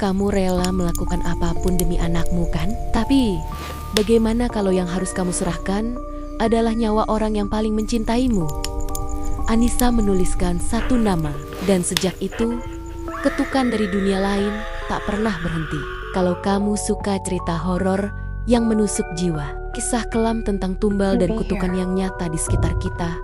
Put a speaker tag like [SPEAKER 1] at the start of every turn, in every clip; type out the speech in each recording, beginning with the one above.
[SPEAKER 1] Kamu rela melakukan apapun demi anakmu kan? Tapi, bagaimana kalau yang harus kamu serahkan adalah nyawa orang yang paling mencintaimu? Anissa menuliskan satu nama, dan sejak itu, ketukan dari dunia lain tak pernah berhenti. Kalau kamu suka cerita horor yang menusuk jiwa, kisah kelam tentang tumbal dan kutukan yang nyata di sekitar kita,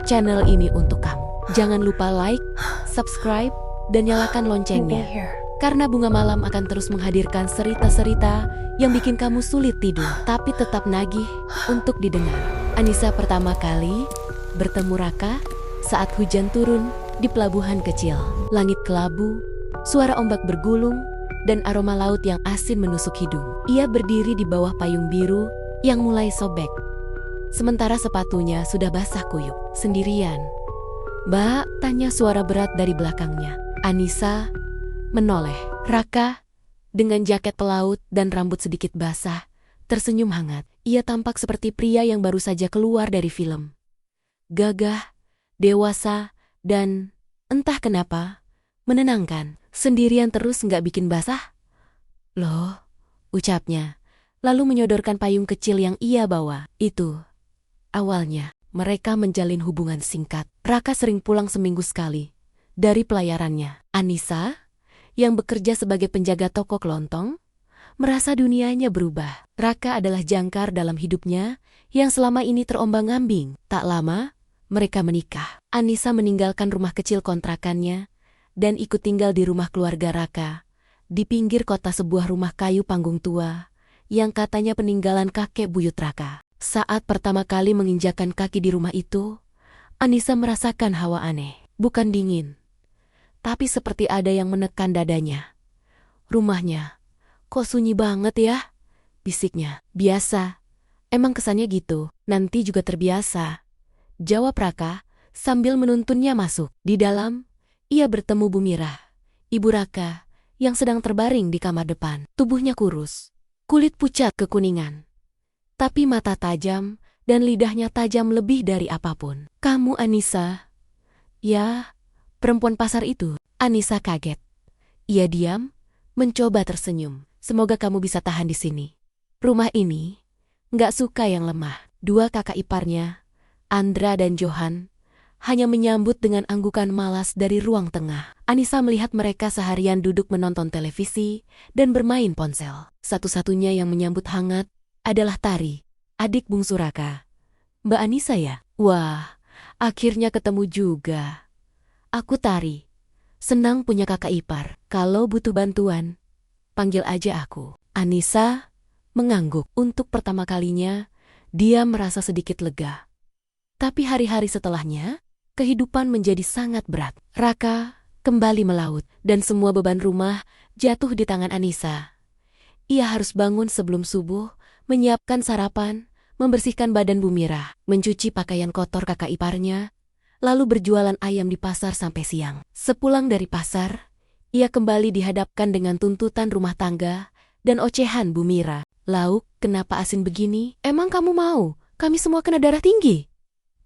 [SPEAKER 1] channel ini untuk kamu. Jangan lupa like, subscribe, dan nyalakan loncengnya. Karena Bunga Malam akan terus menghadirkan cerita-cerita yang bikin kamu sulit tidur, tapi tetap nagih untuk didengar. Anissa pertama kali bertemu Raka saat hujan turun di pelabuhan kecil. Langit kelabu, suara ombak bergulung, dan aroma laut yang asin menusuk hidung. Ia berdiri di bawah payung biru yang mulai sobek. Sementara sepatunya sudah basah kuyup. Sendirian. "Mbak," tanya suara berat dari belakangnya. Anissa menoleh. Raka, dengan jaket pelaut dan rambut sedikit basah, tersenyum hangat. Ia tampak seperti pria yang baru saja keluar dari film. Gagah, dewasa, dan entah kenapa, menenangkan. "Sendirian terus nggak bikin basah?" "Loh," ucapnya, lalu menyodorkan payung kecil yang ia bawa. "Itu." Awalnya, mereka menjalin hubungan singkat. Raka sering pulang seminggu sekali dari pelayarannya. Anissa, yang bekerja sebagai penjaga toko kelontong, merasa dunianya berubah. Raka adalah jangkar dalam hidupnya yang selama ini terombang-ambing. Tak lama, mereka menikah. Anissa meninggalkan rumah kecil kontrakannya dan ikut tinggal di rumah keluarga Raka, di pinggir kota, sebuah rumah kayu panggung tua yang katanya peninggalan kakek buyut Raka. Saat pertama kali menginjakan kaki di rumah itu, Anissa merasakan hawa aneh. Bukan dingin, tapi seperti ada yang menekan dadanya. "Rumahnya kok sunyi banget ya?" bisiknya. "Biasa, emang kesannya gitu, nanti juga terbiasa," jawab Raka sambil menuntunnya masuk. Di dalam, ia bertemu Bumirah, ibu Raka, yang sedang terbaring di kamar depan. Tubuhnya kurus, kulit pucat kekuningan, tapi mata tajam dan lidahnya tajam lebih dari apapun. "Kamu Anissa?" "Ya, perempuan pasar itu." Anissa kaget. Ia diam, mencoba tersenyum. "Semoga kamu bisa tahan di sini. Rumah ini nggak suka yang lemah." Dua kakak iparnya, Andra dan Johan, hanya menyambut dengan anggukan malas dari ruang tengah. Anissa melihat mereka seharian duduk menonton televisi dan bermain ponsel. Satu-satunya yang menyambut hangat adalah Tari, adik bungsu Raka. "Mbak Anissa ya? Wah, akhirnya ketemu juga. Aku Tari. Senang punya kakak ipar. Kalau butuh bantuan, panggil aja aku." Anissa mengangguk. Untuk pertama kalinya, dia merasa sedikit lega. Tapi hari-hari setelahnya, kehidupan menjadi sangat berat. Raka kembali melaut, dan semua beban rumah jatuh di tangan Anissa. Ia harus bangun sebelum subuh, menyiapkan sarapan, membersihkan badan Bumirah, mencuci pakaian kotor kakak iparnya, lalu berjualan ayam di pasar sampai siang. Sepulang dari pasar, ia kembali dihadapkan dengan tuntutan rumah tangga dan ocehan Bumirah. "Lauk, kenapa asin begini? Emang kamu mau kami semua kena darah tinggi?"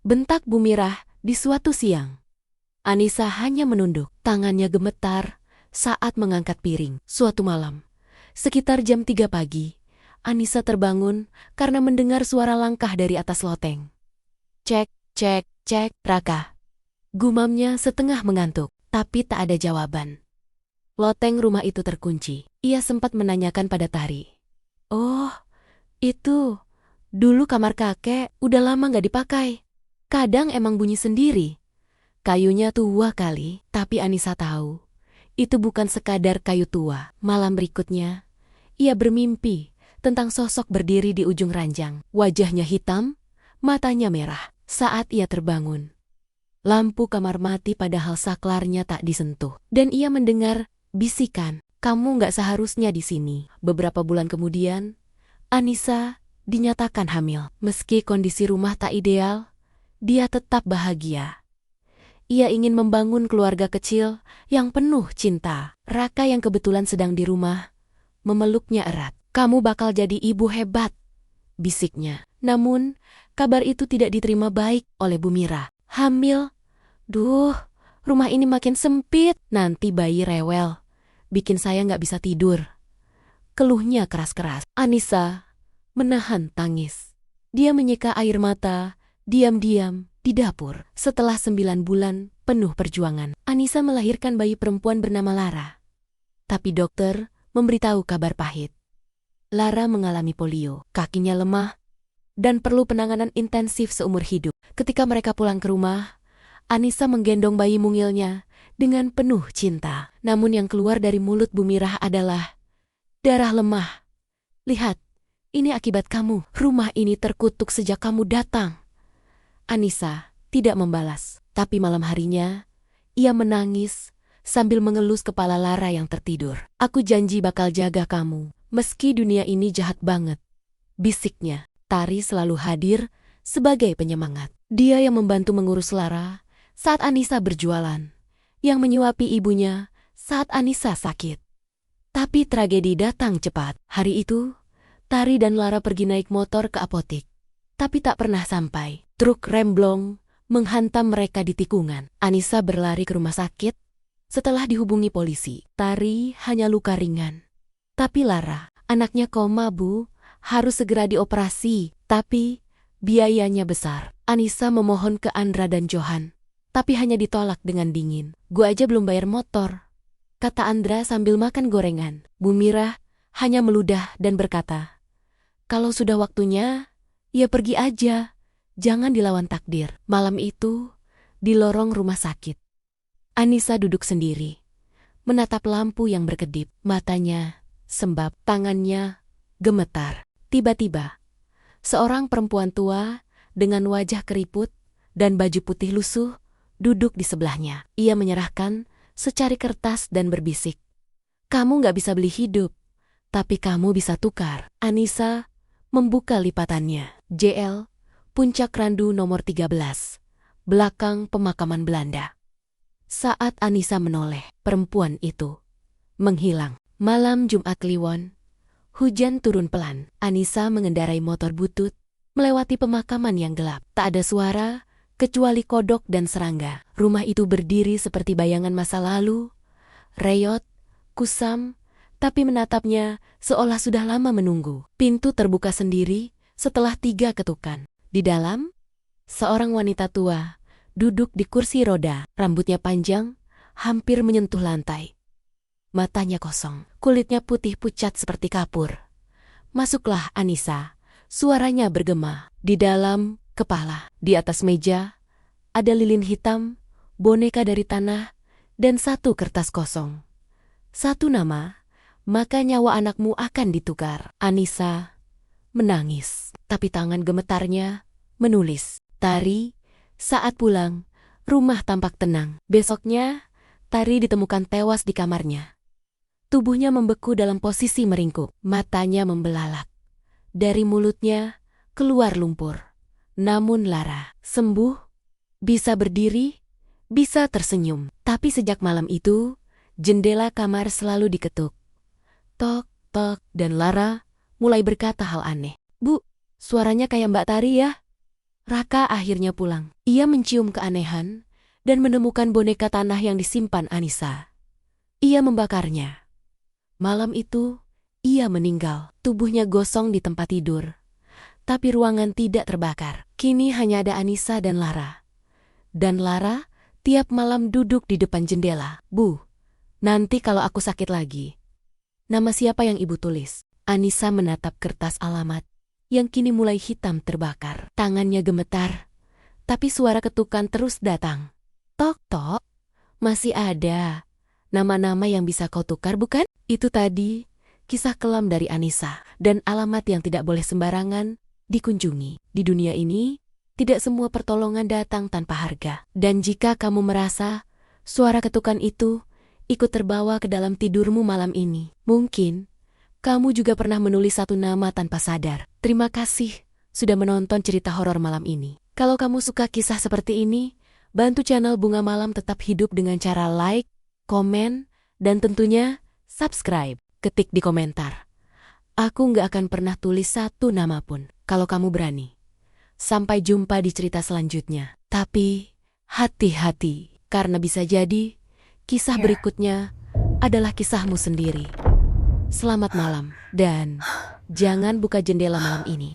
[SPEAKER 1] bentak Bumirah di suatu siang. Anissa hanya menunduk, tangannya gemetar saat mengangkat piring. Suatu malam, sekitar jam 3 pagi, Anissa terbangun karena mendengar suara langkah dari atas loteng. "Cek, cek, cek, Raka," gumamnya setengah mengantuk, tapi tak ada jawaban. Loteng rumah itu terkunci. Ia sempat menanyakan pada Tari. "Oh, itu dulu kamar kakek, udah lama gak dipakai. Kadang emang bunyi sendiri. Kayunya tua kali." Tapi Anissa tahu, itu bukan sekadar kayu tua. Malam berikutnya, ia bermimpi tentang sosok berdiri di ujung ranjang. Wajahnya hitam, matanya merah. Saat ia terbangun, lampu kamar mati padahal saklarnya tak disentuh. Dan ia mendengar bisikan, "Kamu nggak seharusnya di sini." Beberapa bulan kemudian, Anissa dinyatakan hamil. Meski kondisi rumah tak ideal, dia tetap bahagia. Ia ingin membangun keluarga kecil yang penuh cinta. Raka yang kebetulan sedang di rumah memeluknya erat. "Kamu bakal jadi ibu hebat," bisiknya. Namun, kabar itu tidak diterima baik oleh Bumirah. "Hamil? Duh, rumah ini makin sempit. Nanti bayi rewel. bikin saya nggak bisa tidur. Keluhnya keras-keras. Anissa menahan tangis. Dia menyeka air mata, diam-diam di dapur. Setelah 9 bulan penuh perjuangan, Anissa melahirkan bayi perempuan bernama Lara. Tapi dokter memberitahu kabar pahit. Lara mengalami polio, kakinya lemah, dan perlu penanganan intensif seumur hidup. Ketika mereka pulang ke rumah, Anissa menggendong bayi mungilnya dengan penuh cinta. Namun yang keluar dari mulut Bu Mirah adalah darah lemah. Lihat, ini akibat kamu. Rumah ini terkutuk sejak kamu datang. Anissa tidak membalas, tapi malam harinya, ia menangis sambil mengelus kepala Lara yang tertidur. Aku janji bakal jaga kamu, meski dunia ini jahat banget, bisiknya. Tari selalu hadir sebagai penyemangat. Dia yang membantu mengurus Lara saat Anissa berjualan, yang menyuapi ibunya saat Anissa sakit. Tapi tragedi datang cepat. Hari itu, Tari dan Lara pergi naik motor ke apotik, tapi tak pernah sampai. Truk remblong menghantam mereka di tikungan. Anissa berlari ke rumah sakit setelah dihubungi polisi. Tari hanya luka ringan. Tapi Lara, anaknya koma, Bu, harus segera dioperasi, tapi biayanya besar. Anissa memohon ke Andra dan Johan, tapi hanya ditolak dengan dingin. Gua aja belum bayar motor, kata Andra sambil makan gorengan. Bu Mirah hanya meludah dan berkata, kalau sudah waktunya, ya pergi aja. Jangan dilawan takdir. Malam itu, di lorong rumah sakit, Anissa duduk sendiri, menatap lampu yang berkedip. Matanya sembab, tangannya gemetar. Tiba-tiba, seorang perempuan tua dengan wajah keriput dan baju putih lusuh duduk di sebelahnya. Ia menyerahkan secari kertas dan berbisik, kamu nggak bisa beli hidup, tapi kamu bisa tukar. Anissa membuka lipatannya. JL Puncak Randu nomor 13, belakang pemakaman Belanda. Saat Anissa menoleh, perempuan itu menghilang. Malam Jumat Kliwon, hujan turun pelan. Anissa mengendarai motor butut, melewati pemakaman yang gelap. Tak ada suara, kecuali kodok dan serangga. Rumah itu berdiri seperti bayangan masa lalu, reyot, kusam, tapi menatapnya seolah sudah lama menunggu. Pintu terbuka sendiri setelah 3 ketukan. Di dalam, seorang wanita tua duduk di kursi roda, rambutnya panjang, hampir menyentuh lantai. Matanya kosong, kulitnya putih pucat seperti kapur. Masuklah, Anissa, suaranya bergema. Di dalam kepala, di atas meja, ada lilin hitam, boneka dari tanah, dan 1 kertas kosong. 1 nama, maka nyawa anakmu akan ditukar. Anissa menangis, tapi tangan gemetarnya menulis. Tari, saat pulang, rumah tampak tenang. Besoknya, Tari ditemukan tewas di kamarnya. Tubuhnya membeku dalam posisi meringkuk, matanya membelalak. Dari mulutnya keluar lumpur. Namun Lara sembuh, bisa berdiri, bisa tersenyum. Tapi sejak malam itu, jendela kamar selalu diketuk. Tok, tok, dan Lara mulai berkata hal aneh. Bu, suaranya kayak Mbak Tari ya? Raka akhirnya pulang. Ia mencium keanehan dan menemukan boneka tanah yang disimpan Anissa. Ia membakarnya. Malam itu, ia meninggal. Tubuhnya gosong di tempat tidur. Tapi ruangan tidak terbakar. Kini hanya ada Anissa dan Lara. Dan Lara tiap malam duduk di depan jendela. Bu, nanti kalau aku sakit lagi, nama siapa yang ibu tulis? Anissa menatap kertas alamat yang kini mulai hitam terbakar. Tangannya gemetar, tapi suara ketukan terus datang. Tok, tok, masih ada nama-nama yang bisa kau tukar bukan? Itu tadi kisah kelam dari Anissa dan alamat yang tidak boleh sembarangan dikunjungi. Di dunia ini, tidak semua pertolongan datang tanpa harga. Dan jika kamu merasa suara ketukan itu ikut terbawa ke dalam tidurmu malam ini, mungkin kamu juga pernah menulis 1 nama tanpa sadar. Terima kasih sudah menonton cerita horor malam ini. Kalau kamu suka kisah seperti ini, bantu channel Bunga Malam tetap hidup dengan cara like, komen, dan tentunya subscribe. Ketik di komentar, aku nggak akan pernah tulis 1 nama pun kalau kamu berani. Sampai jumpa di cerita selanjutnya. Tapi hati-hati, karena bisa jadi kisah berikutnya adalah kisahmu sendiri. Selamat malam, dan jangan buka jendela malam ini.